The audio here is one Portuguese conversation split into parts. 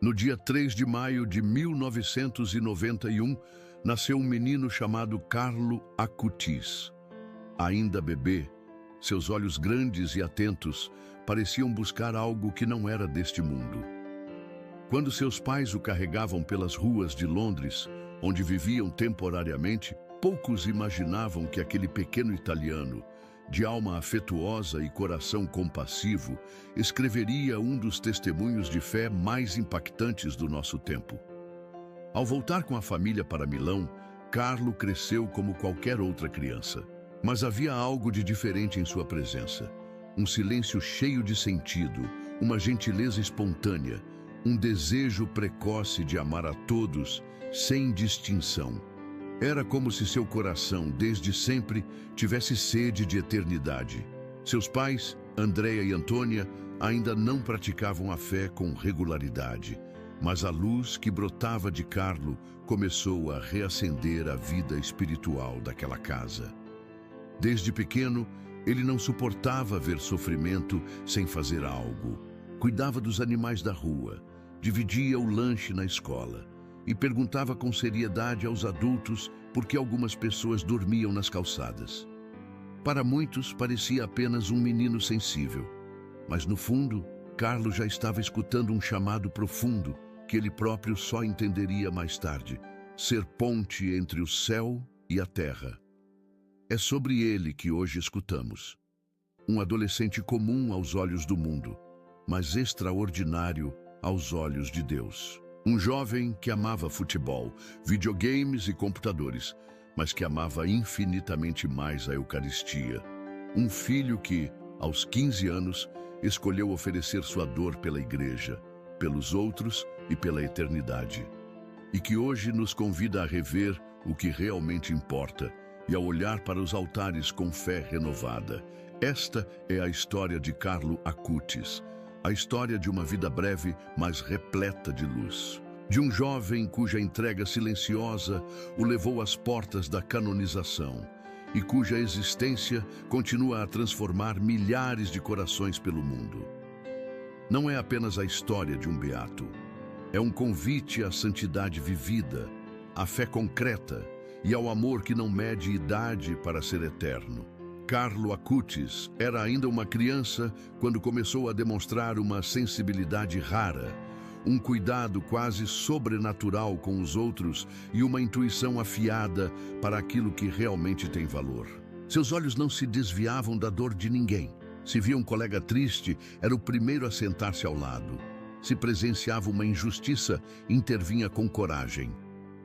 No dia 3 de maio de 1991, nasceu um menino chamado Carlo Acutis. Ainda bebê, seus olhos grandes e atentos pareciam buscar algo que não era deste mundo. Quando seus pais o carregavam pelas ruas de Londres, onde viviam temporariamente, poucos imaginavam que aquele pequeno italiano, de alma afetuosa e coração compassivo, escreveria um dos testemunhos de fé mais impactantes do nosso tempo. Ao voltar com a família para Milão, Carlo cresceu como qualquer outra criança. Mas havia algo de diferente em sua presença. Um silêncio cheio de sentido, uma gentileza espontânea, um desejo precoce de amar a todos, sem distinção. Era como se seu coração, desde sempre, tivesse sede de eternidade. Seus pais, Andrea e Antônia, ainda não praticavam a fé com regularidade, mas a luz que brotava de Carlo começou a reacender a vida espiritual daquela casa. Desde pequeno, ele não suportava ver sofrimento sem fazer algo. Cuidava dos animais da rua, dividia o lanche na escola e perguntava com seriedade aos adultos por que algumas pessoas dormiam nas calçadas. Para muitos, parecia apenas um menino sensível, mas no fundo, Carlo já estava escutando um chamado profundo que ele próprio só entenderia mais tarde: ser ponte entre o céu e a terra. É sobre ele que hoje escutamos. Um adolescente comum aos olhos do mundo, mas extraordinário aos olhos de Deus. Um jovem que amava futebol, videogames e computadores, mas que amava infinitamente mais a Eucaristia. Um filho que, aos 15 anos, escolheu oferecer sua dor pela igreja, pelos outros e pela eternidade. E que hoje nos convida a rever o que realmente importa e a olhar para os altares com fé renovada. Esta é a história de Carlo Acutis, a história de uma vida breve, mas repleta de luz. De um jovem cuja entrega silenciosa o levou às portas da canonização e cuja existência continua a transformar milhares de corações pelo mundo. Não é apenas a história de um beato, é um convite à santidade vivida, à fé concreta e ao amor que não mede idade para ser eterno. Carlo Acutis era ainda uma criança quando começou a demonstrar uma sensibilidade rara, um cuidado quase sobrenatural com os outros e uma intuição afiada para aquilo que realmente tem valor. Seus olhos não se desviavam da dor de ninguém. Se via um colega triste, era o primeiro a sentar-se ao lado. Se presenciava uma injustiça, intervinha com coragem.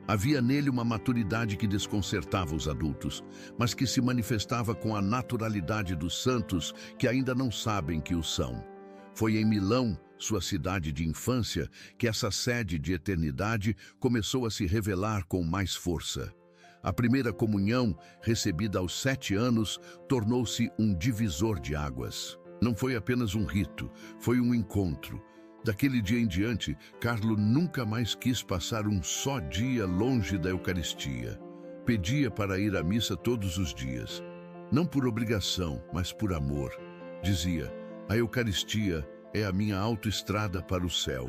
Havia nele uma maturidade que desconcertava os adultos, mas que se manifestava com a naturalidade dos santos que ainda não sabem que o são. Foi em Milão, sua cidade de infância, que essa sede de eternidade começou a se revelar com mais força. A primeira comunhão, recebida aos 7 anos, tornou-se um divisor de águas. Não foi apenas um rito, foi um encontro. Daquele dia em diante, Carlo nunca mais quis passar um só dia longe da Eucaristia. Pedia para ir à missa todos os dias. Não por obrigação, mas por amor. Dizia: a Eucaristia é a minha autoestrada para o céu.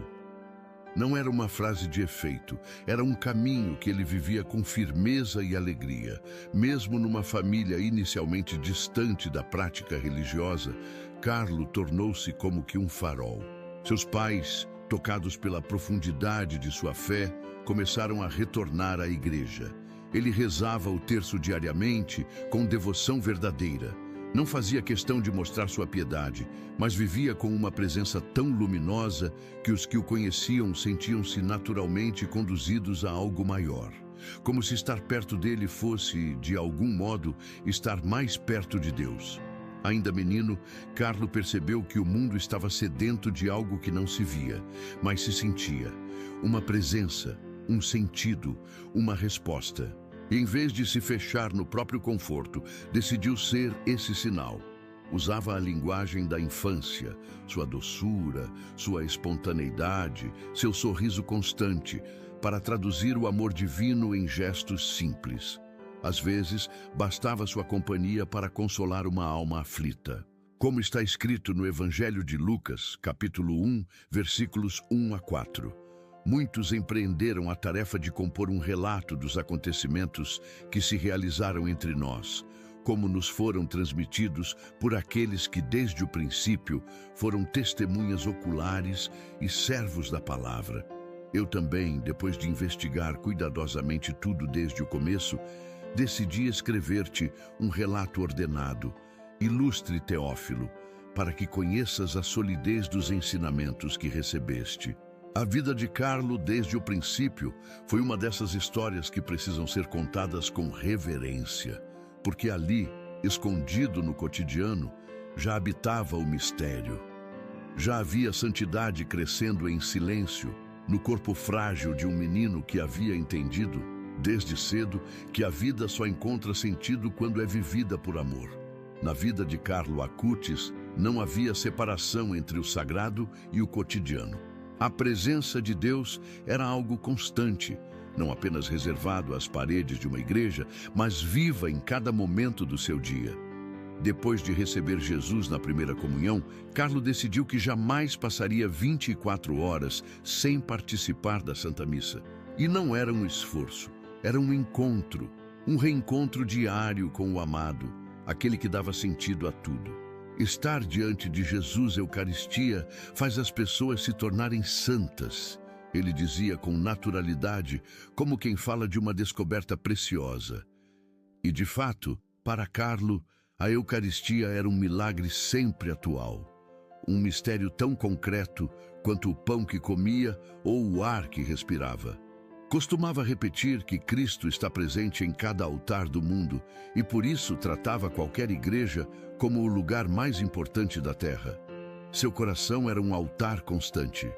Não era uma frase de efeito, era um caminho que ele vivia com firmeza e alegria. Mesmo numa família inicialmente distante da prática religiosa, Carlo tornou-se como que um farol. Seus pais, tocados pela profundidade de sua fé, começaram a retornar à igreja. Ele rezava o terço diariamente, com devoção verdadeira. Não fazia questão de mostrar sua piedade, mas vivia com uma presença tão luminosa que os que o conheciam sentiam-se naturalmente conduzidos a algo maior. Como se estar perto dele fosse, de algum modo, estar mais perto de Deus. Ainda menino, Carlo percebeu que o mundo estava sedento de algo que não se via, mas se sentia. Uma presença, um sentido, uma resposta. E em vez de se fechar no próprio conforto, decidiu ser esse sinal. Usava a linguagem da infância, sua doçura, sua espontaneidade, seu sorriso constante, para traduzir o amor divino em gestos simples. Às vezes, bastava sua companhia para consolar uma alma aflita. Como está escrito no Evangelho de Lucas, capítulo 1, versículos 1 a 4. muitos empreenderam a tarefa de compor um relato dos acontecimentos que se realizaram entre nós, como nos foram transmitidos por aqueles que desde o princípio foram testemunhas oculares e servos da palavra. Eu também, depois de investigar cuidadosamente tudo desde o começo, decidi escrever-te um relato ordenado, ilustre Teófilo, para que conheças a solidez dos ensinamentos que recebeste. A vida de Carlo, desde o princípio, foi uma dessas histórias que precisam ser contadas com reverência, porque ali, escondido no cotidiano, já habitava o mistério. Já havia santidade crescendo em silêncio, no corpo frágil de um menino que havia entendido, desde cedo, que a vida só encontra sentido quando é vivida por amor. Na vida de Carlo Acutis, não havia separação entre o sagrado e o cotidiano. A presença de Deus era algo constante, não apenas reservado às paredes de uma igreja, mas viva em cada momento do seu dia. Depois de receber Jesus na primeira comunhão, Carlo decidiu que jamais passaria 24 horas sem participar da Santa Missa. E não era um esforço, era um encontro, um reencontro diário com o amado, aquele que dava sentido a tudo. Estar diante de Jesus Eucaristia faz as pessoas se tornarem santas. Ele dizia com naturalidade, como quem fala de uma descoberta preciosa. E de fato, para Carlo, a Eucaristia era um milagre sempre atual. Um mistério tão concreto quanto o pão que comia ou o ar que respirava. Costumava repetir que Cristo está presente em cada altar do mundo e por isso tratava qualquer igreja como o lugar mais importante da terra. Seu coração era um altar constante.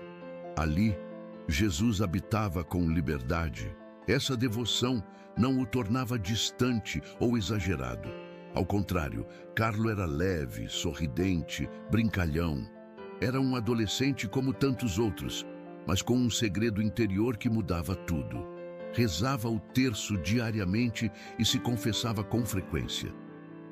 Ali, Jesus habitava com liberdade. Essa devoção não o tornava distante ou exagerado. Ao contrário, Carlo era leve, sorridente, brincalhão. Era um adolescente como tantos outros, mas com um segredo interior que mudava tudo. Rezava o terço diariamente e se confessava com frequência.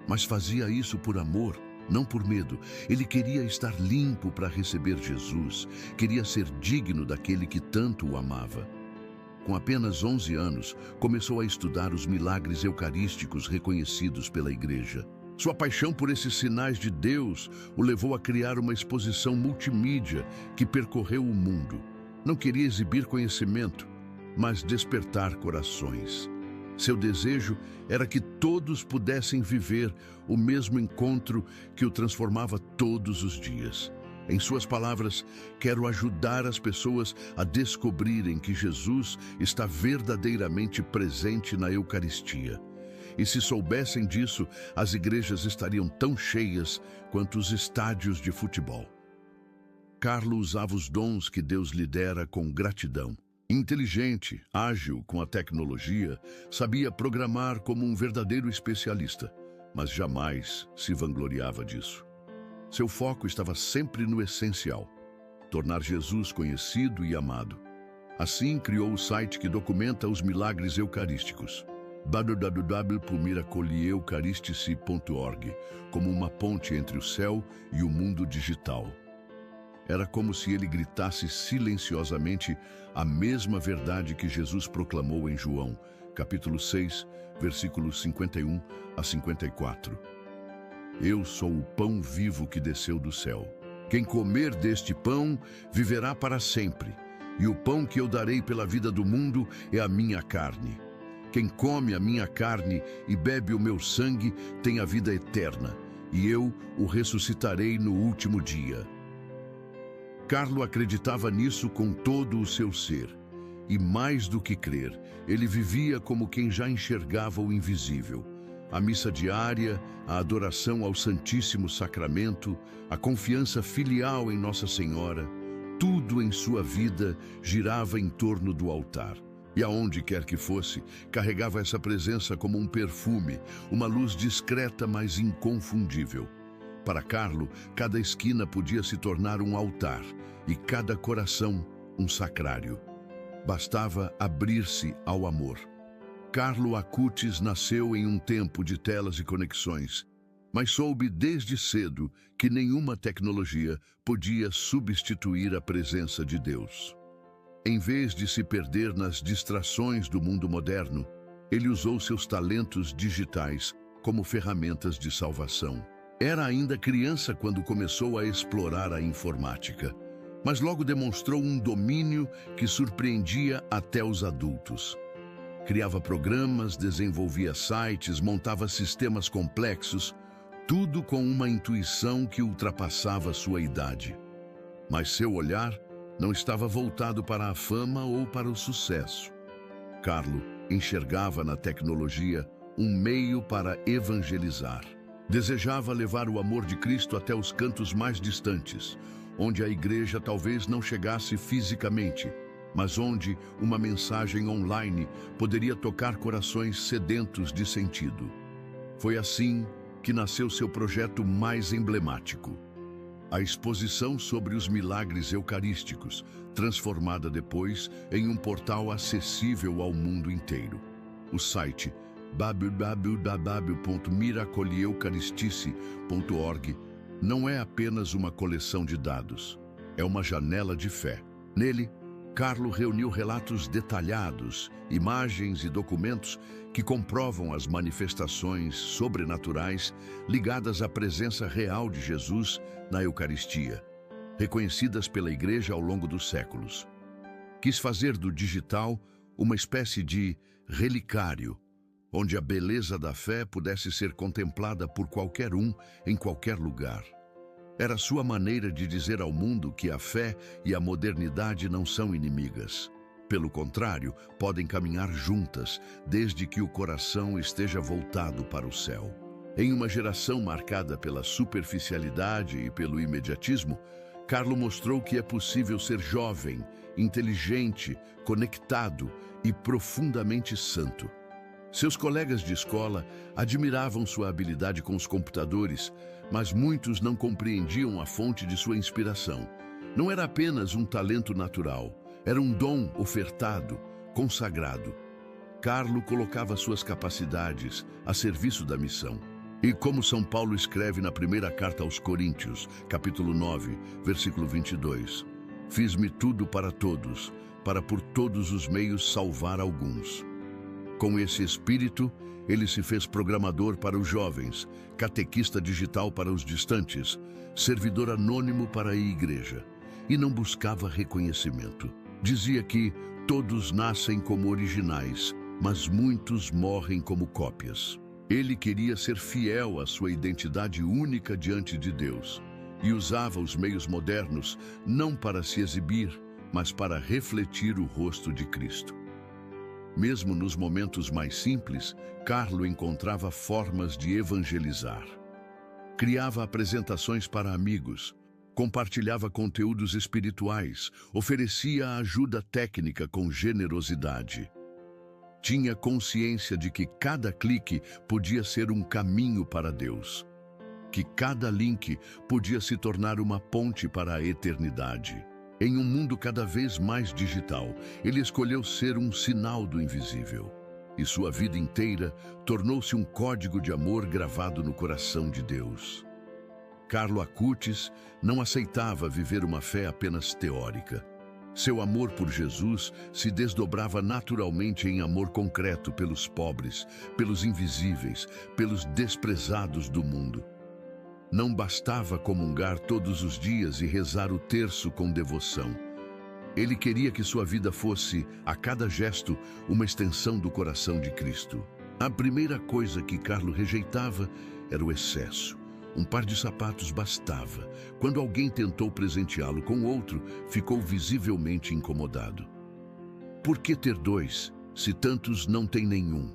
Mas fazia isso por amor, não por medo. Ele queria estar limpo para receber Jesus, queria ser digno daquele que tanto o amava. Com apenas 11 anos, começou a estudar os milagres eucarísticos reconhecidos pela Igreja. Sua paixão por esses sinais de Deus o levou a criar uma exposição multimídia que percorreu o mundo. Não queria exibir conhecimento, mas despertar corações. Seu desejo era que todos pudessem viver o mesmo encontro que o transformava todos os dias. Em suas palavras, quero ajudar as pessoas a descobrirem que Jesus está verdadeiramente presente na Eucaristia. E se soubessem disso, as igrejas estariam tão cheias quanto os estádios de futebol. Carlo usava os dons que Deus lhe dera com gratidão. Inteligente, ágil com a tecnologia, sabia programar como um verdadeiro especialista, mas jamais se vangloriava disso. Seu foco estava sempre no essencial, tornar Jesus conhecido e amado. Assim, criou o site que documenta os milagres eucarísticos, www.miracolieeucaristici.org, como uma ponte entre o céu e o mundo digital. Era como se ele gritasse silenciosamente a mesma verdade que Jesus proclamou em João, capítulo 6, versículos 51 a 54. Eu sou o pão vivo que desceu do céu. Quem comer deste pão viverá para sempre, e o pão que eu darei pela vida do mundo é a minha carne. Quem come a minha carne e bebe o meu sangue tem a vida eterna, e eu o ressuscitarei no último dia. Carlo acreditava nisso com todo o seu ser. E mais do que crer, ele vivia como quem já enxergava o invisível. A missa diária, a adoração ao Santíssimo Sacramento, a confiança filial em Nossa Senhora, tudo em sua vida girava em torno do altar. E aonde quer que fosse, carregava essa presença como um perfume, uma luz discreta, mas inconfundível. Para Carlo, cada esquina podia se tornar um altar e cada coração um sacrário. Bastava abrir-se ao amor. Carlo Acutis nasceu em um tempo de telas e conexões, mas soube desde cedo que nenhuma tecnologia podia substituir a presença de Deus. Em vez de se perder nas distrações do mundo moderno, ele usou seus talentos digitais como ferramentas de salvação. Era ainda criança quando começou a explorar a informática, mas logo demonstrou um domínio que surpreendia até os adultos. Criava programas, desenvolvia sites, montava sistemas complexos, tudo com uma intuição que ultrapassava sua idade. Mas seu olhar não estava voltado para a fama ou para o sucesso. Carlo enxergava na tecnologia um meio para evangelizar. Desejava levar o amor de Cristo até os cantos mais distantes, onde a igreja talvez não chegasse fisicamente, mas onde uma mensagem online poderia tocar corações sedentos de sentido. Foi assim que nasceu seu projeto mais emblemático: a exposição sobre os milagres eucarísticos, transformada depois em um portal acessível ao mundo inteiro. O site www.miracoleucaristice.org não é apenas uma coleção de dados, é uma janela de fé. Nele, Carlo reuniu relatos detalhados, imagens e documentos que comprovam as manifestações sobrenaturais ligadas à presença real de Jesus na Eucaristia, reconhecidas pela Igreja ao longo dos séculos. Quis fazer do digital uma espécie de relicário, onde a beleza da fé pudesse ser contemplada por qualquer um, em qualquer lugar. Era sua maneira de dizer ao mundo que a fé e a modernidade não são inimigas. Pelo contrário, podem caminhar juntas, desde que o coração esteja voltado para o céu. Em uma geração marcada pela superficialidade e pelo imediatismo, Carlo mostrou que é possível ser jovem, inteligente, conectado e profundamente santo. Seus colegas de escola admiravam sua habilidade com os computadores, mas muitos não compreendiam a fonte de sua inspiração. Não era apenas um talento natural, era um dom ofertado, consagrado. Carlo colocava suas capacidades a serviço da missão. E como São Paulo escreve na primeira carta aos Coríntios, capítulo 9, versículo 22, fiz-me tudo para todos, para por todos os meios salvar alguns. Com esse espírito, ele se fez programador para os jovens, catequista digital para os distantes, servidor anônimo para a igreja, e não buscava reconhecimento. Dizia que todos nascem como originais, mas muitos morrem como cópias. Ele queria ser fiel à sua identidade única diante de Deus e usava os meios modernos não para se exibir, mas para refletir o rosto de Cristo. Mesmo nos momentos mais simples, Carlo encontrava formas de evangelizar. Criava apresentações para amigos, compartilhava conteúdos espirituais, oferecia ajuda técnica com generosidade. Tinha consciência de que cada clique podia ser um caminho para Deus, que cada link podia se tornar uma ponte para a eternidade. Em um mundo cada vez mais digital, ele escolheu ser um sinal do invisível. E sua vida inteira tornou-se um código de amor gravado no coração de Deus. Carlo Acutis não aceitava viver uma fé apenas teórica. Seu amor por Jesus se desdobrava naturalmente em amor concreto pelos pobres, pelos invisíveis, pelos desprezados do mundo. Não bastava comungar todos os dias e rezar o terço com devoção. Ele queria que sua vida fosse, a cada gesto, uma extensão do coração de Cristo. A primeira coisa que Carlo rejeitava era o excesso. Um par de sapatos bastava. Quando alguém tentou presenteá-lo com outro, ficou visivelmente incomodado. "Por que ter dois, se tantos não têm nenhum?"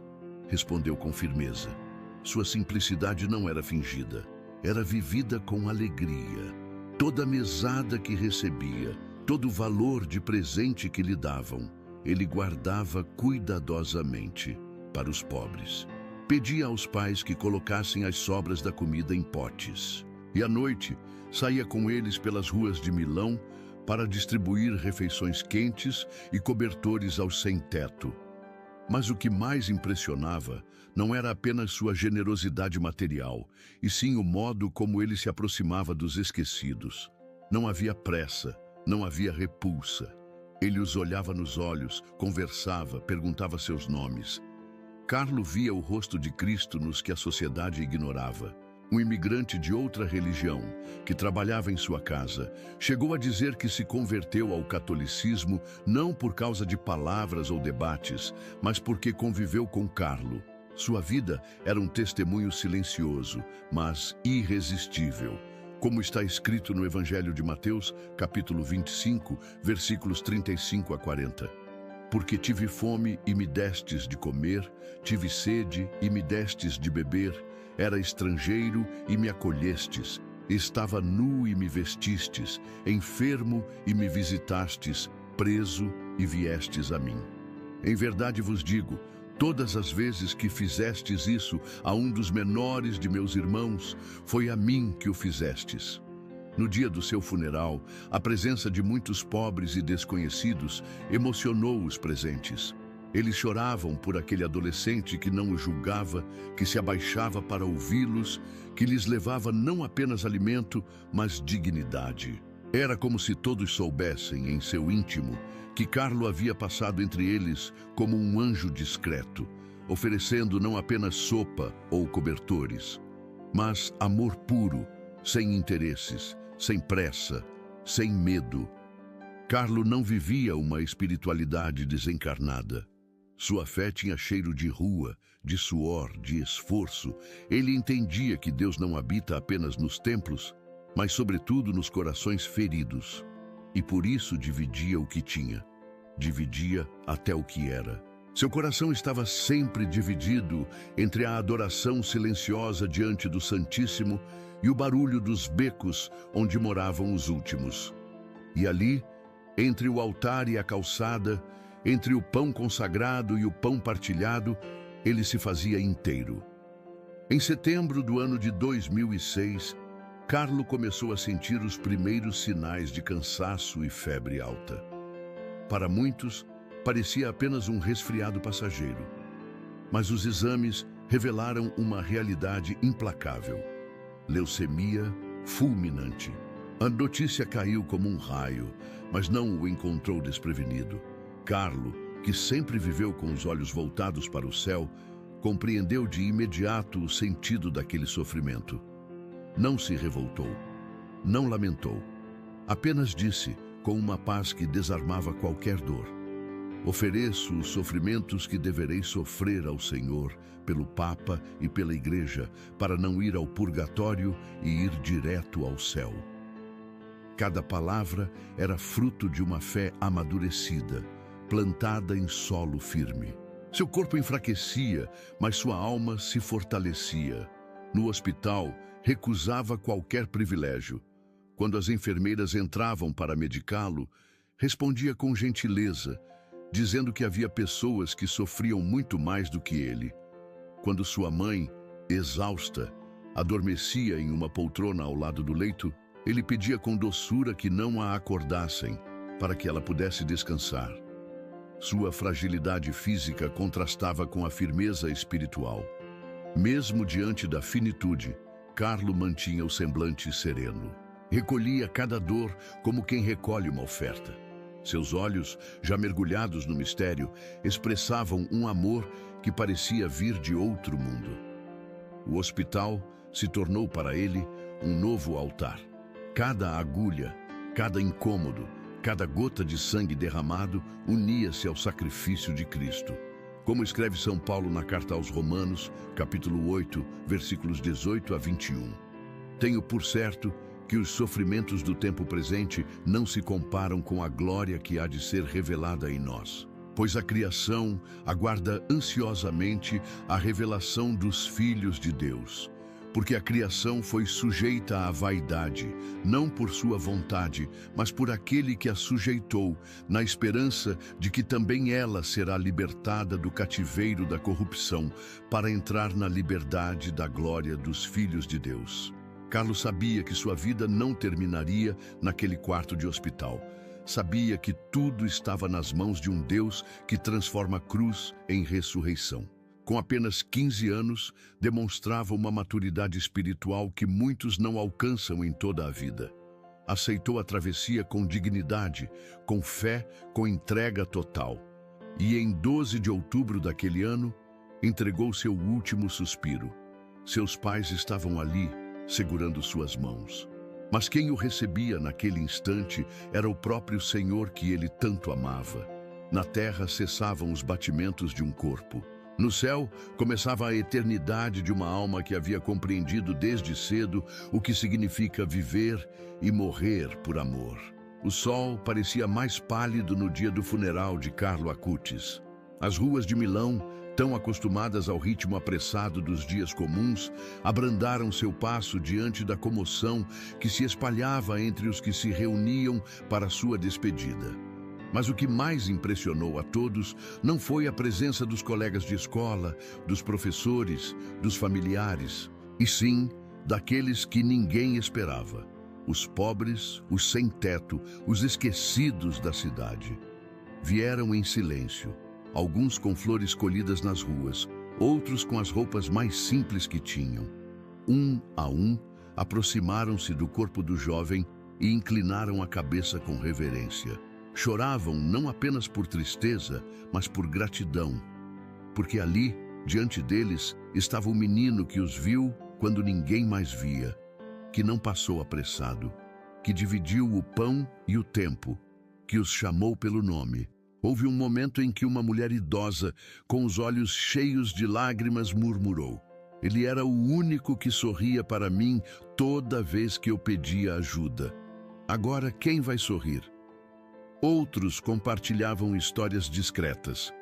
respondeu com firmeza. Sua simplicidade não era fingida. Era vivida com alegria. Toda mesada que recebia, todo valor de presente que lhe davam, ele guardava cuidadosamente para os pobres. Pedia aos pais que colocassem as sobras da comida em potes. E à noite, saía com eles pelas ruas de Milão para distribuir refeições quentes e cobertores aos sem-teto. Mas o que mais impressionava não era apenas sua generosidade material, e sim o modo como ele se aproximava dos esquecidos. Não havia pressa, não havia repulsa. Ele os olhava nos olhos, conversava, perguntava seus nomes. Carlo via o rosto de Cristo nos que a sociedade ignorava. Um imigrante de outra religião, que trabalhava em sua casa, chegou a dizer que se converteu ao catolicismo não por causa de palavras ou debates, mas porque conviveu com Carlo. Sua vida era um testemunho silencioso, mas irresistível. Como está escrito no Evangelho de Mateus, capítulo 25, versículos 35 a 40. Porque tive fome e me destes de comer, tive sede e me destes de beber, era estrangeiro e me acolhestes, estava nu e me vestistes, enfermo e me visitastes, preso e viestes a mim. Em verdade vos digo, todas as vezes que fizestes isso a um dos menores de meus irmãos, foi a mim que o fizestes. No dia do seu funeral, a presença de muitos pobres e desconhecidos emocionou os presentes. Eles choravam por aquele adolescente que não os julgava, que se abaixava para ouvi-los, que lhes levava não apenas alimento, mas dignidade. Era como se todos soubessem, em seu íntimo, que Carlo havia passado entre eles como um anjo discreto, oferecendo não apenas sopa ou cobertores, mas amor puro, sem interesses, sem pressa, sem medo. Carlo não vivia uma espiritualidade desencarnada. Sua fé tinha cheiro de rua, de suor, de esforço. Ele entendia que Deus não habita apenas nos templos, mas sobretudo nos corações feridos. E por isso dividia o que tinha. Dividia até o que era. Seu coração estava sempre dividido entre a adoração silenciosa diante do Santíssimo e o barulho dos becos onde moravam os últimos. E ali, entre o altar e a calçada, entre o pão consagrado e o pão partilhado, ele se fazia inteiro. Em setembro do ano de 2006, Carlo começou a sentir os primeiros sinais de cansaço e febre alta. Para muitos, parecia apenas um resfriado passageiro. Mas os exames revelaram uma realidade implacável. Leucemia fulminante. A notícia caiu como um raio, mas não o encontrou desprevenido. Carlo, que sempre viveu com os olhos voltados para o céu, compreendeu de imediato o sentido daquele sofrimento. Não se revoltou, não lamentou. Apenas disse, com uma paz que desarmava qualquer dor: ofereço os sofrimentos que deverei sofrer ao Senhor, pelo Papa e pela Igreja, para não ir ao purgatório e ir direto ao céu. Cada palavra era fruto de uma fé amadurecida, plantada em solo firme. Seu corpo enfraquecia, mas sua alma se fortalecia. No hospital, recusava qualquer privilégio. Quando as enfermeiras entravam para medicá-lo, respondia com gentileza, dizendo que havia pessoas que sofriam muito mais do que ele. Quando sua mãe, exausta, adormecia em uma poltrona ao lado do leito, ele pedia com doçura que não a acordassem, para que ela pudesse descansar. Sua fragilidade física contrastava com a firmeza espiritual. Mesmo diante da finitude, Carlo mantinha o semblante sereno. Recolhia cada dor como quem recolhe uma oferta. Seus olhos, já mergulhados no mistério, expressavam um amor que parecia vir de outro mundo. O hospital se tornou para ele um novo altar. Cada agulha, cada incômodo, cada gota de sangue derramado unia-se ao sacrifício de Cristo. Como escreve São Paulo na carta aos Romanos, capítulo 8, versículos 18 a 21. Tenho por certo que os sofrimentos do tempo presente não se comparam com a glória que há de ser revelada em nós. Pois a criação aguarda ansiosamente a revelação dos filhos de Deus. Porque a criação foi sujeita à vaidade, não por sua vontade, mas por aquele que a sujeitou, na esperança de que também ela será libertada do cativeiro da corrupção, para entrar na liberdade da glória dos filhos de Deus. Carlo sabia que sua vida não terminaria naquele quarto de hospital. Sabia que tudo estava nas mãos de um Deus que transforma a cruz em ressurreição. Com apenas 15 anos, demonstrava uma maturidade espiritual que muitos não alcançam em toda a vida. aceitou a travessia com dignidade, com fé, com entrega total. E em 12 de outubro daquele ano, entregou seu último suspiro. Seus pais estavam ali, segurando suas mãos. Mas quem o recebia naquele instante era o próprio Senhor que ele tanto amava. Na terra cessavam os batimentos de um corpo. No céu começava a eternidade de uma alma que havia compreendido desde cedo o que significa viver e morrer por amor. O sol parecia mais pálido no dia do funeral de Carlo Acutis. As ruas de Milão, tão acostumadas ao ritmo apressado dos dias comuns, abrandaram seu passo diante da comoção que se espalhava entre os que se reuniam para sua despedida. Mas o que mais impressionou a todos não foi a presença dos colegas de escola, dos professores, dos familiares, e sim daqueles que ninguém esperava. Os pobres, os sem-teto, os esquecidos da cidade. Vieram em silêncio, alguns com flores colhidas nas ruas, outros com as roupas mais simples que tinham. Um a um, aproximaram-se do corpo do jovem e inclinaram a cabeça com reverência. Choravam não apenas por tristeza, mas por gratidão, porque ali, diante deles, estava o menino que os viu quando ninguém mais via, que não passou apressado, que dividiu o pão e o tempo, que os chamou pelo nome. Houve um momento em que uma mulher idosa, com os olhos cheios de lágrimas, murmurou: "Ele era o único que sorria para mim toda vez que eu pedia ajuda. Agora quem vai sorrir?" Outros compartilhavam histórias discretas.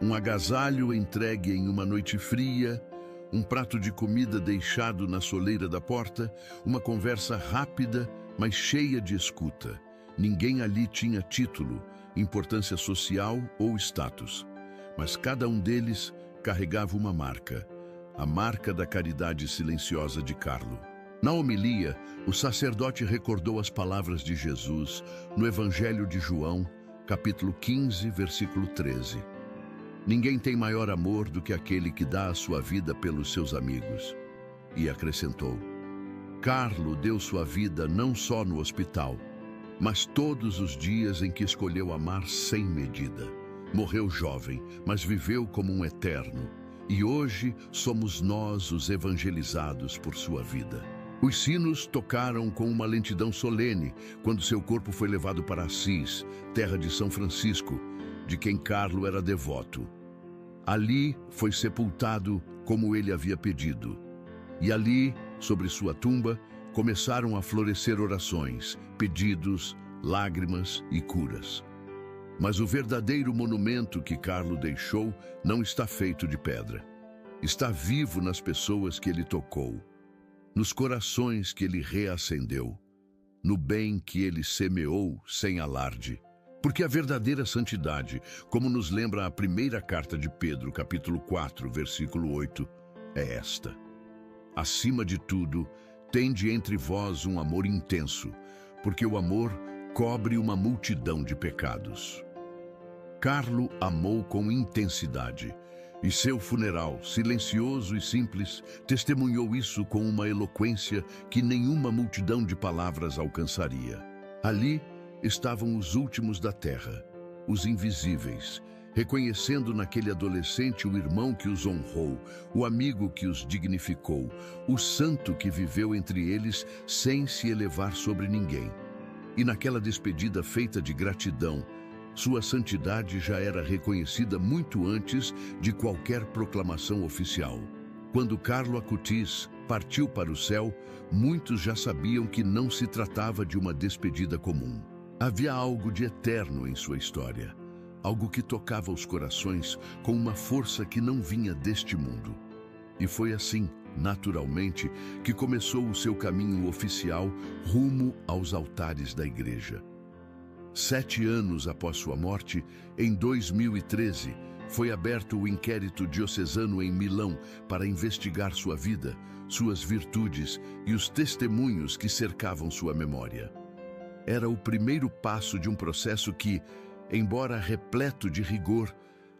Um agasalho entregue em uma noite fria, um prato de comida deixado na soleira da porta, uma conversa rápida, mas cheia de escuta. Ninguém ali tinha título, importância social ou status, mas cada um deles carregava uma marca, a marca da caridade silenciosa de Carlo. Na homilia, o sacerdote recordou as palavras de Jesus no Evangelho de João, capítulo 15, versículo 13. Ninguém tem maior amor do que aquele que dá a sua vida pelos seus amigos. E acrescentou: Carlo deu sua vida não só no hospital, mas todos os dias em que escolheu amar sem medida. Morreu jovem, mas viveu como um eterno. E hoje somos nós os evangelizados por sua vida. Os sinos tocaram com uma lentidão solene quando seu corpo foi levado para Assis, terra de São Francisco, de quem Carlo era devoto. Ali foi sepultado como ele havia pedido. E ali, sobre sua tumba, começaram a florescer orações, pedidos, lágrimas e curas. Mas o verdadeiro monumento que Carlo deixou não está feito de pedra. Está vivo nas pessoas que ele tocou, nos corações que ele reacendeu, no bem que ele semeou sem alarde. Porque a verdadeira santidade, como nos lembra a primeira carta de Pedro, capítulo 4, versículo 8, é esta: acima de tudo, tende entre vós um amor intenso, porque o amor cobre uma multidão de pecados. Carlo amou com intensidade, e seu funeral, silencioso e simples, testemunhou isso com uma eloquência que nenhuma multidão de palavras alcançaria. Ali estavam os últimos da terra, os invisíveis, reconhecendo naquele adolescente o irmão que os honrou, o amigo que os dignificou, o santo que viveu entre eles sem se elevar sobre ninguém. E naquela despedida feita de gratidão, sua santidade já era reconhecida muito antes de qualquer proclamação oficial. Quando Carlo Acutis partiu para o céu, muitos já sabiam que não se tratava de uma despedida comum. Havia algo de eterno em sua história, algo que tocava os corações com uma força que não vinha deste mundo. E foi assim, naturalmente, que começou o seu caminho oficial rumo aos altares da igreja. 7 anos após sua morte, em 2013, foi aberto o inquérito diocesano em Milão para investigar sua vida, suas virtudes e os testemunhos que cercavam sua memória. Era o primeiro passo de um processo que, embora repleto de rigor,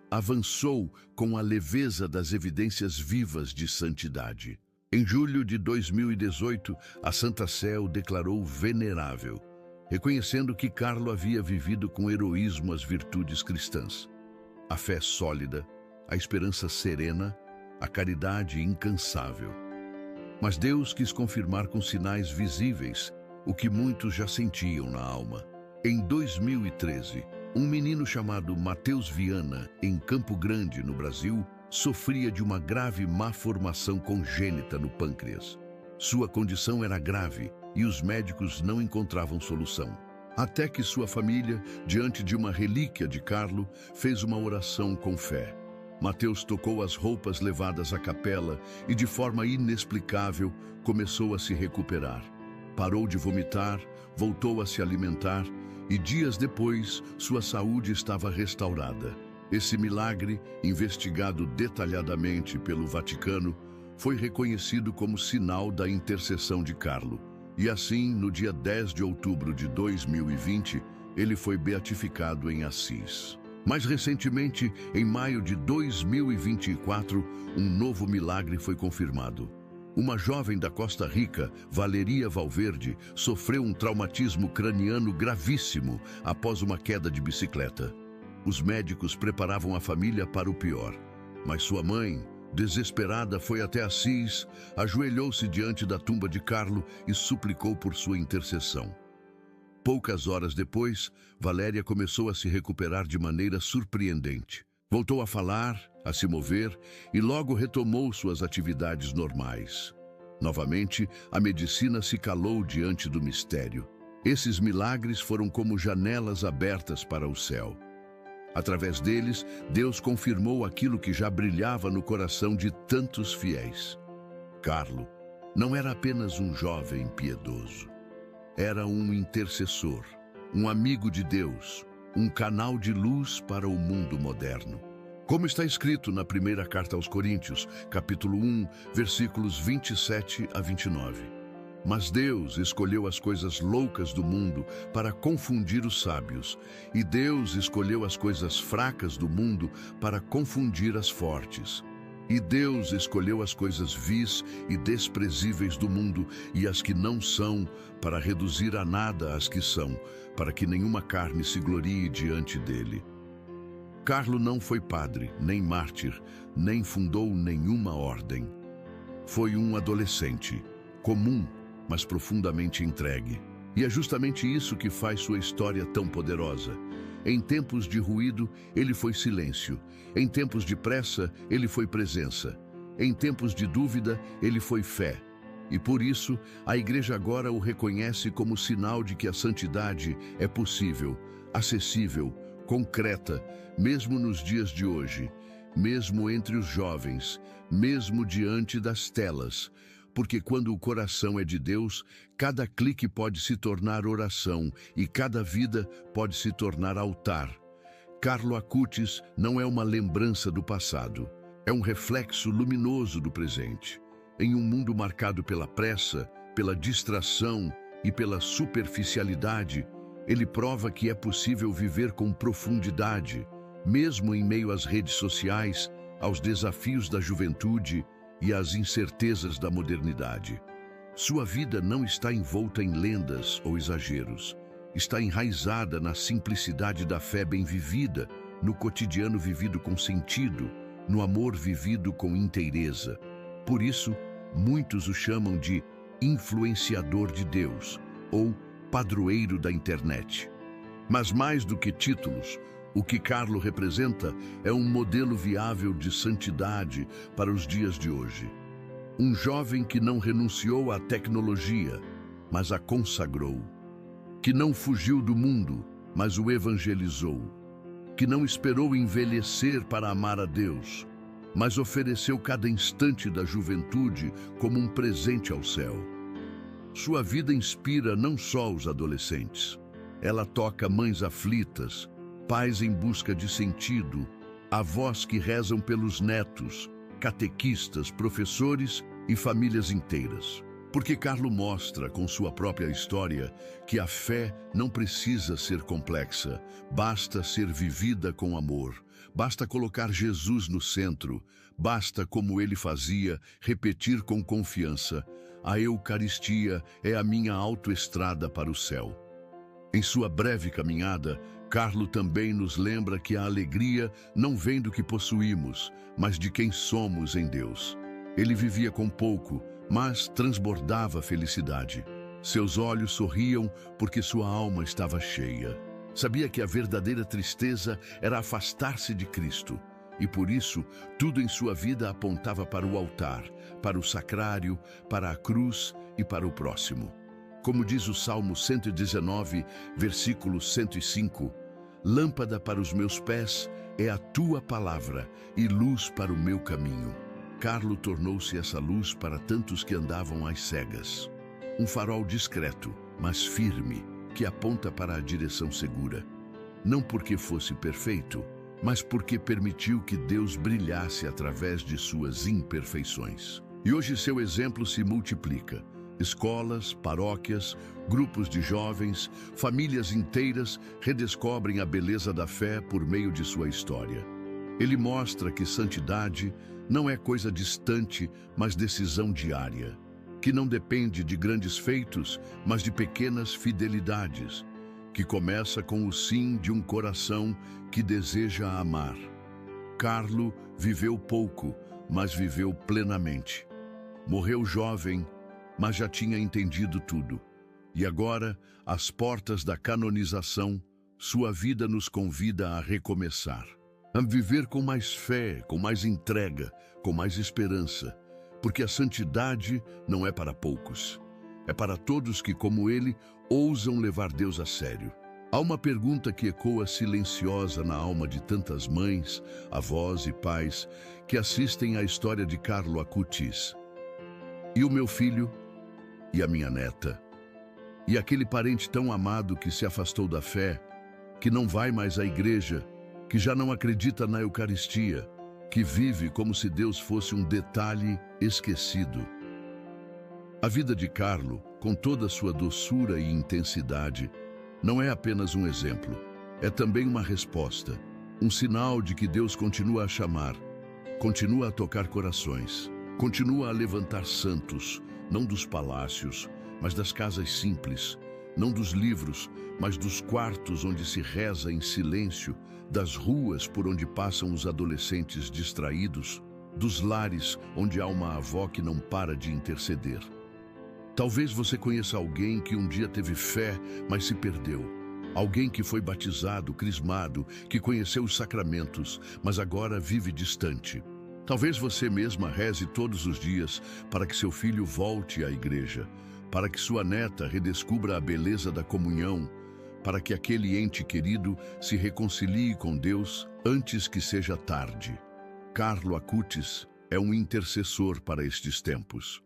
avançou com a leveza das evidências vivas de santidade. Em julho de 2018, a Santa Sé o declarou venerável, reconhecendo que Carlo havia vivido com heroísmo as virtudes cristãs. A fé sólida, a esperança serena, a caridade incansável. Mas Deus quis confirmar com sinais visíveis o que muitos já sentiam na alma. Em 2013, um menino chamado Matheus Viana, em Campo Grande, no Brasil, sofria de uma grave má formação congênita no pâncreas. Sua condição era grave e os médicos não encontravam solução. Até que sua família, diante de uma relíquia de Carlo, fez uma oração com fé. Matheus tocou as roupas levadas à capela e, de forma inexplicável, começou a se recuperar. Parou de vomitar, voltou a se alimentar e, dias depois, sua saúde estava restaurada. Esse milagre, investigado detalhadamente pelo Vaticano, foi reconhecido como sinal da intercessão de Carlo. E assim, no dia 10 de outubro de 2020, ele foi beatificado em Assis. Mais recentemente, em maio de 2024, um novo milagre foi confirmado. Uma jovem da Costa Rica, Valeria Valverde, sofreu um traumatismo craniano gravíssimo após uma queda de bicicleta. Os médicos preparavam a família para o pior, mas sua mãe, desesperada, foi até Assis, ajoelhou-se diante da tumba de Carlo e suplicou por sua intercessão. Poucas horas depois, Valéria começou a se recuperar de maneira surpreendente. Voltou a falar, a se mover e logo retomou suas atividades normais. Novamente, a medicina se calou diante do mistério. Esses milagres foram como janelas abertas para o céu. Através deles, Deus confirmou aquilo que já brilhava no coração de tantos fiéis. Carlo não era apenas um jovem piedoso. Era um intercessor, um amigo de Deus, um canal de luz para o mundo moderno. Como está escrito na primeira carta aos Coríntios, capítulo 1, versículos 27 a 29. Mas Deus escolheu as coisas loucas do mundo para confundir os sábios, e Deus escolheu as coisas fracas do mundo para confundir as fortes. E Deus escolheu as coisas vis e desprezíveis do mundo e as que não são, para reduzir a nada as que são, para que nenhuma carne se glorie diante dele. Carlo não foi padre, nem mártir, nem fundou nenhuma ordem. Foi um adolescente, comum, mas profundamente entregue. E é justamente isso que faz sua história tão poderosa. Em tempos de ruído, ele foi silêncio. Em tempos de pressa, ele foi presença. Em tempos de dúvida, ele foi fé. E por isso, a Igreja agora o reconhece como sinal de que a santidade é possível, acessível, concreta, mesmo nos dias de hoje, mesmo entre os jovens, mesmo diante das telas. Porque quando o coração é de Deus, cada clique pode se tornar oração e cada vida pode se tornar altar. Carlo Acutis não é uma lembrança do passado, é um reflexo luminoso do presente. Em um mundo marcado pela pressa, pela distração e pela superficialidade, ele prova que é possível viver com profundidade, mesmo em meio às redes sociais, aos desafios da juventude e às incertezas da modernidade. Sua vida não está envolta em lendas ou exageros. Está enraizada na simplicidade da fé bem vivida, no cotidiano vivido com sentido, no amor vivido com inteireza. Por isso, muitos o chamam de influenciador de Deus ou padroeiro da internet. Mas mais do que títulos, o que Carlo representa é um modelo viável de santidade para os dias de hoje. Um jovem que não renunciou à tecnologia, mas a consagrou. Que não fugiu do mundo, mas o evangelizou. Que não esperou envelhecer para amar a Deus, mas ofereceu cada instante da juventude como um presente ao céu. Sua vida inspira não só os adolescentes. Ela toca mães aflitas, pais em busca de sentido, avós que rezam pelos netos, catequistas, professores e famílias inteiras. Porque Carlo mostra, com sua própria história, que a fé não precisa ser complexa, basta ser vivida com amor, basta colocar Jesus no centro, basta, como ele fazia, repetir com confiança: a Eucaristia é a minha autoestrada para o céu. Em sua breve caminhada, Carlo também nos lembra que a alegria não vem do que possuímos, mas de quem somos em Deus. Ele vivia com pouco, mas transbordava felicidade. Seus olhos sorriam porque sua alma estava cheia. Sabia que a verdadeira tristeza era afastar-se de Cristo, e por isso tudo em sua vida apontava para o altar, para o sacrário, para a cruz e para o próximo. Como diz o Salmo 119, versículo 105, lâmpada para os meus pés é a tua palavra e luz para o meu caminho. Carlo tornou-se essa luz para tantos que andavam às cegas. Um farol discreto, mas firme, que aponta para a direção segura. Não porque fosse perfeito, mas porque permitiu que Deus brilhasse através de suas imperfeições. E hoje seu exemplo se multiplica. Escolas, paróquias, grupos de jovens, famílias inteiras redescobrem a beleza da fé por meio de sua história. Ele mostra que santidade não é coisa distante, mas decisão diária, que não depende de grandes feitos, mas de pequenas fidelidades, que começa com o sim de um coração que deseja amar. Carlo viveu pouco, mas viveu plenamente. Morreu jovem, mas já tinha entendido tudo. E agora, às portas da canonização, sua vida nos convida a recomeçar. A viver com mais fé, com mais entrega, com mais esperança, porque a santidade não é para poucos. É para todos que, como ele, ousam levar Deus a sério. Há uma pergunta que ecoa silenciosa na alma de tantas mães, avós e pais que assistem à história de Carlo Acutis. E o meu filho? E a minha neta? E aquele parente tão amado que se afastou da fé, que não vai mais à igreja, que já não acredita na Eucaristia, que vive como se Deus fosse um detalhe esquecido? A vida de Carlo, com toda a sua doçura e intensidade, não é apenas um exemplo, é também uma resposta, um sinal de que Deus continua a chamar, continua a tocar corações, continua a levantar santos, não dos palácios, mas das casas simples, não dos livros, mas dos quartos onde se reza em silêncio, das ruas por onde passam os adolescentes distraídos, dos lares onde há uma avó que não para de interceder. Talvez você conheça alguém que um dia teve fé, mas se perdeu. Alguém que foi batizado, crismado, que conheceu os sacramentos, mas agora vive distante. Talvez você mesma reze todos os dias para que seu filho volte à igreja, para que sua neta redescubra a beleza da comunhão, para que aquele ente querido se reconcilie com Deus antes que seja tarde. Carlo Acutis é um intercessor para estes tempos.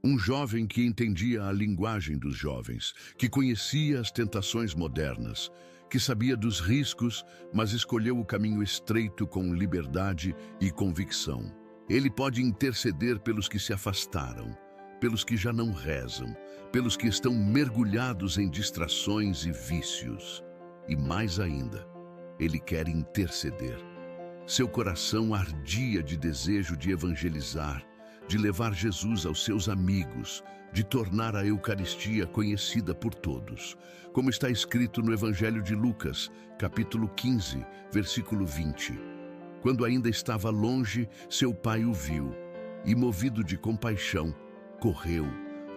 Um jovem que entendia a linguagem dos jovens, que conhecia as tentações modernas, que sabia dos riscos, mas escolheu o caminho estreito com liberdade e convicção. Ele pode interceder pelos que se afastaram, pelos que já não rezam, pelos que estão mergulhados em distrações e vícios. E mais ainda, ele quer interceder. Seu coração ardia de desejo de evangelizar, de levar Jesus aos seus amigos, de tornar a Eucaristia conhecida por todos, como está escrito no Evangelho de Lucas, capítulo 15, versículo 20. Quando ainda estava longe, seu pai o viu e, movido de compaixão, correu,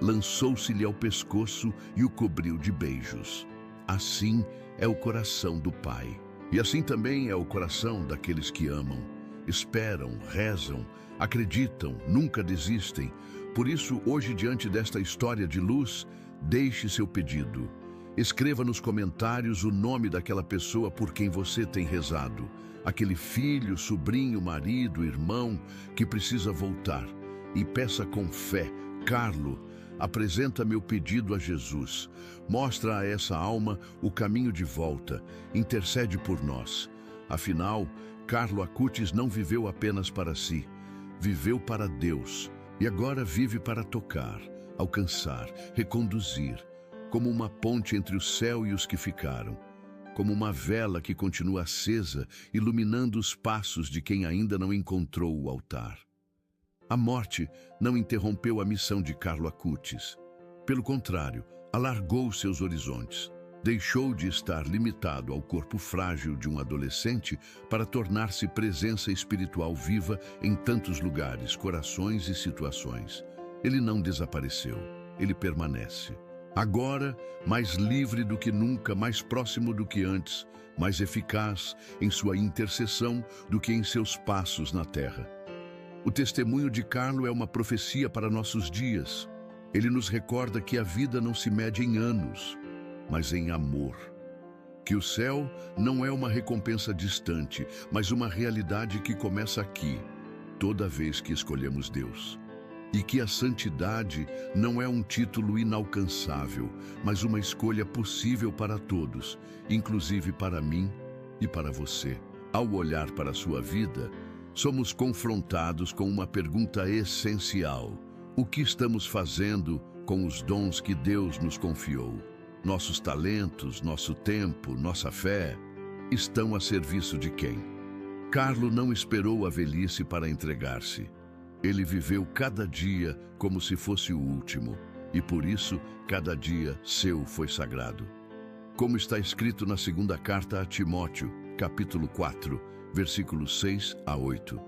lançou-se-lhe ao pescoço e o cobriu de beijos. Assim é o coração do Pai. E assim também é o coração daqueles que amam. Esperam, rezam, acreditam, nunca desistem. Por isso, hoje, diante desta história de luz, deixe seu pedido. Escreva nos comentários o nome daquela pessoa por quem você tem rezado. Aquele filho, sobrinho, marido, irmão que precisa voltar. E peça com fé: Carlo, apresenta meu pedido a Jesus. Mostra a essa alma o caminho de volta. Intercede por nós. Afinal, Carlo Acutis não viveu apenas para si. Viveu para Deus. E agora vive para tocar, alcançar, reconduzir, como uma ponte entre o céu e os que ficaram, como uma vela que continua acesa, iluminando os passos de quem ainda não encontrou o altar. A morte não interrompeu a missão de Carlo Acutis. Pelo contrário, alargou seus horizontes. Deixou de estar limitado ao corpo frágil de um adolescente para tornar-se presença espiritual viva em tantos lugares, corações e situações. Ele não desapareceu, ele permanece. Agora, mais livre do que nunca, mais próximo do que antes, mais eficaz em sua intercessão do que em seus passos na terra. O testemunho de Carlo é uma profecia para nossos dias. Ele nos recorda que a vida não se mede em anos, mas em amor. Que o céu não é uma recompensa distante, mas uma realidade que começa aqui, toda vez que escolhemos Deus. E que a santidade não é um título inalcançável, mas uma escolha possível para todos, inclusive para mim e para você. Ao olhar para a sua vida, somos confrontados com uma pergunta essencial: o que estamos fazendo com os dons que Deus nos confiou? Nossos talentos, nosso tempo, nossa fé, estão a serviço de quem? Carlo não esperou a velhice para entregar-se. Ele viveu cada dia como se fosse o último, e por isso cada dia seu foi sagrado. Como está escrito na segunda carta a Timóteo, capítulo 4, versículos 6 a 8.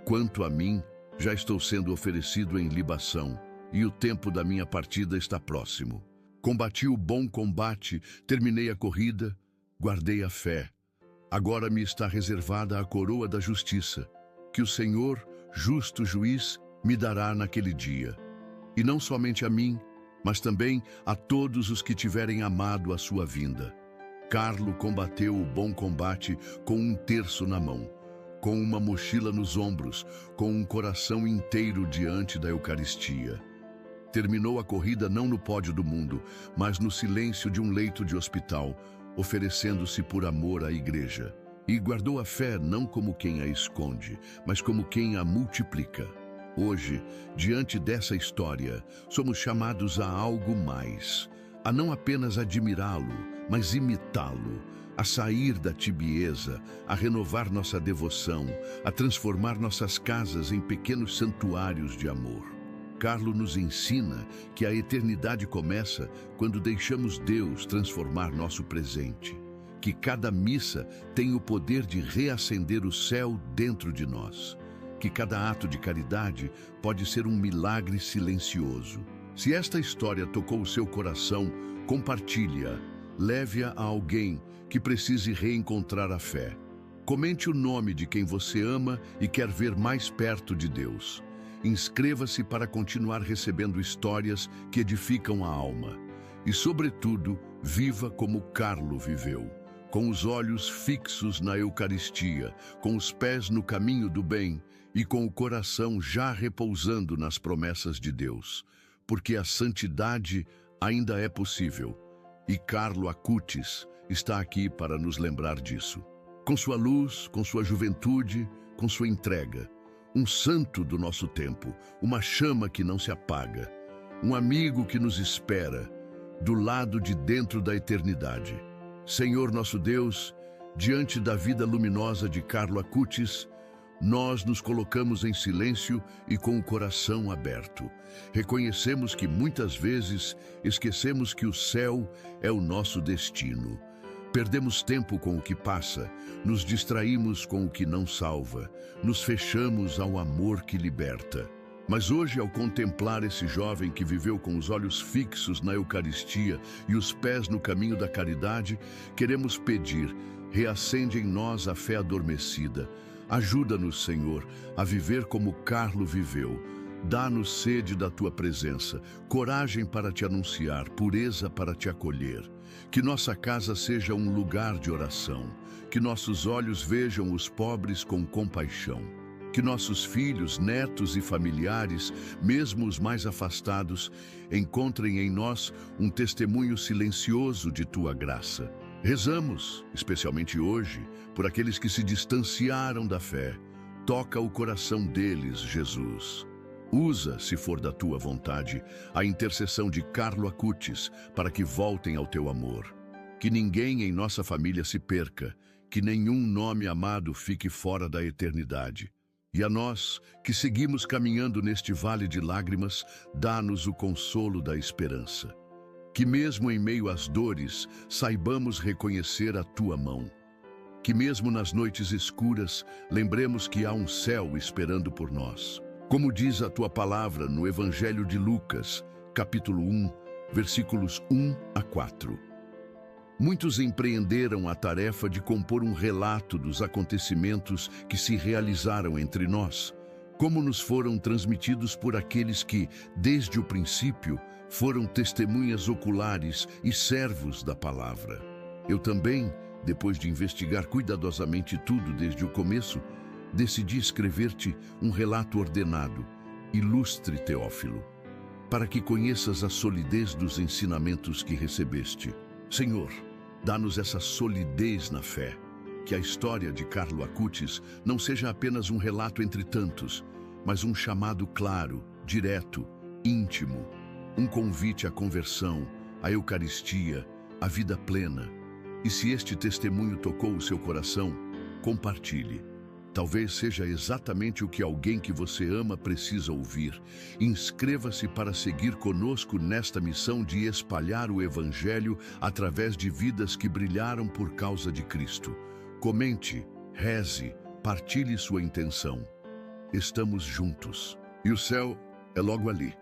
Quanto a mim, já estou sendo oferecido em libação, e o tempo da minha partida está próximo. Combati o bom combate, terminei a corrida, guardei a fé. Agora me está reservada a coroa da justiça, que o Senhor, justo juiz, me dará naquele dia. E não somente a mim, mas também a todos os que tiverem amado a sua vinda. Carlo combateu o bom combate com um terço na mão, com uma mochila nos ombros, com um coração inteiro diante da Eucaristia. Terminou a corrida não no pódio do mundo, mas no silêncio de um leito de hospital, oferecendo-se por amor à igreja. E guardou a fé não como quem a esconde, mas como quem a multiplica. Hoje, diante dessa história, somos chamados a algo mais, a não apenas admirá-lo, mas imitá-lo, a sair da tibieza, a renovar nossa devoção, a transformar nossas casas em pequenos santuários de amor. Carlo nos ensina que a eternidade começa quando deixamos Deus transformar nosso presente. Que cada missa tem o poder de reacender o céu dentro de nós. Que cada ato de caridade pode ser um milagre silencioso. Se esta história tocou o seu coração, compartilhe-a. Leve-a a alguém que precise reencontrar a fé. Comente o nome de quem você ama e quer ver mais perto de Deus. Inscreva-se para continuar recebendo histórias que edificam a alma. E, sobretudo, viva como Carlo viveu. Com os olhos fixos na Eucaristia, com os pés no caminho do bem e com o coração já repousando nas promessas de Deus, porque a santidade ainda é possível, e Carlo Acutis está aqui para nos lembrar disso. Com sua luz, com sua juventude, com sua entrega, um santo do nosso tempo, uma chama que não se apaga, um amigo que nos espera, do lado de dentro da eternidade. Senhor nosso Deus, diante da vida luminosa de Carlo Acutis, nós nos colocamos em silêncio e com o coração aberto. Reconhecemos que muitas vezes esquecemos que o céu é o nosso destino. Perdemos tempo com o que passa, nos distraímos com o que não salva, nos fechamos ao amor que liberta. Mas hoje, ao contemplar esse jovem que viveu com os olhos fixos na Eucaristia e os pés no caminho da caridade, queremos pedir: reacende em nós a fé adormecida. Ajuda-nos, Senhor, a viver como Carlo viveu. Dá-nos sede da Tua presença, coragem para Te anunciar, pureza para Te acolher. Que nossa casa seja um lugar de oração, que nossos olhos vejam os pobres com compaixão. Que nossos filhos, netos e familiares, mesmo os mais afastados, encontrem em nós um testemunho silencioso de Tua graça. Rezamos, especialmente hoje, por aqueles que se distanciaram da fé. Toca o coração deles, Jesus. Usa, se for da tua vontade, a intercessão de Carlo Acutis para que voltem ao teu amor. Que ninguém em nossa família se perca, que nenhum nome amado fique fora da eternidade. E a nós, que seguimos caminhando neste vale de lágrimas, dá-nos o consolo da esperança. Que mesmo em meio às dores, saibamos reconhecer a tua mão. Que mesmo nas noites escuras, lembremos que há um céu esperando por nós. Como diz a tua palavra no Evangelho de Lucas, capítulo 1, versículos 1 a 4. Muitos empreenderam a tarefa de compor um relato dos acontecimentos que se realizaram entre nós, como nos foram transmitidos por aqueles que, desde o princípio, foram testemunhas oculares e servos da palavra. Eu também, depois de investigar cuidadosamente tudo desde o começo, decidi escrever-te um relato ordenado, ilustre Teófilo, para que conheças a solidez dos ensinamentos que recebeste. Senhor, dá-nos essa solidez na fé, que a história de Carlo Acutis não seja apenas um relato entre tantos, mas um chamado claro, direto, íntimo, um convite à conversão, à Eucaristia, à vida plena. E se este testemunho tocou o seu coração, compartilhe. Talvez seja exatamente o que alguém que você ama precisa ouvir. Inscreva-se para seguir conosco nesta missão de espalhar o Evangelho através de vidas que brilharam por causa de Cristo. Comente, reze, partilhe sua intenção. Estamos juntos. E o céu é logo ali.